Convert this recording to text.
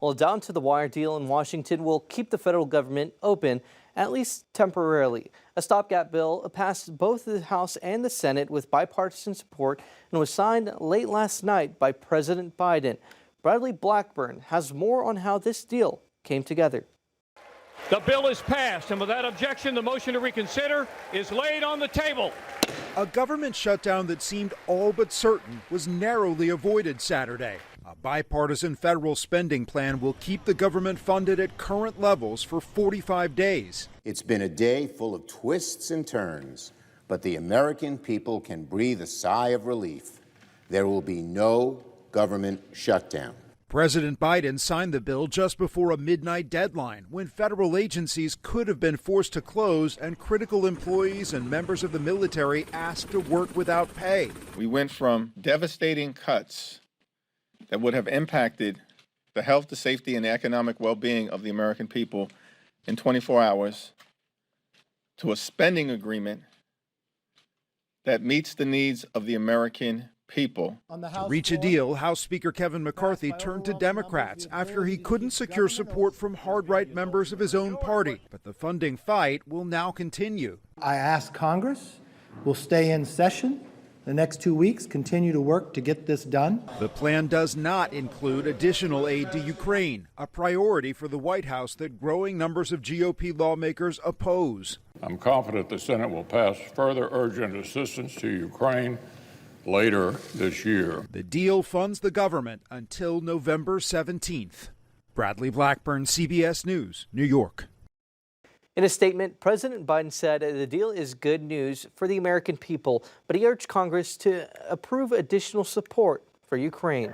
Well, a down to the wire deal in Washington will keep the federal government open, at least temporarily. A stopgap bill passed both the House and the Senate with bipartisan support and was signed late last night by President Biden. Bradley Blackburn has more on how this deal came together. The bill is passed, and without objection, the motion to reconsider is laid on the table. A government shutdown that seemed all but certain was narrowly avoided Saturday. A bipartisan federal spending plan will keep the government funded at current levels for 45 days. It's been a day full of twists and turns, but the American people can breathe a sigh of relief. There will be no government shutdown. President Biden signed the bill just before a midnight deadline when federal agencies could have been forced to close and critical employees and members of the military asked to work without pay. We went from devastating cuts that would have impacted the health, the safety, and the economic well-being of the American people in 24 hours to a spending agreement that meets the needs of the American people. To reach a deal, House Speaker Kevin McCarthy turned to Democrats after he couldn't secure support from hard-right members of his own party. But the funding fight will now continue. I asked Congress, we'll stay in session the next 2 weeks, continue to work to get this done. The plan does not include additional aid to Ukraine, a priority for the White House that growing numbers of GOP lawmakers oppose. I'm confident the Senate will pass further urgent assistance to Ukraine later this year. The deal funds the government until November 17th. Bradley Blackburn, CBS News, New York. In a statement, President Biden said the deal is good news for the American people, but he urged Congress to approve additional support for Ukraine.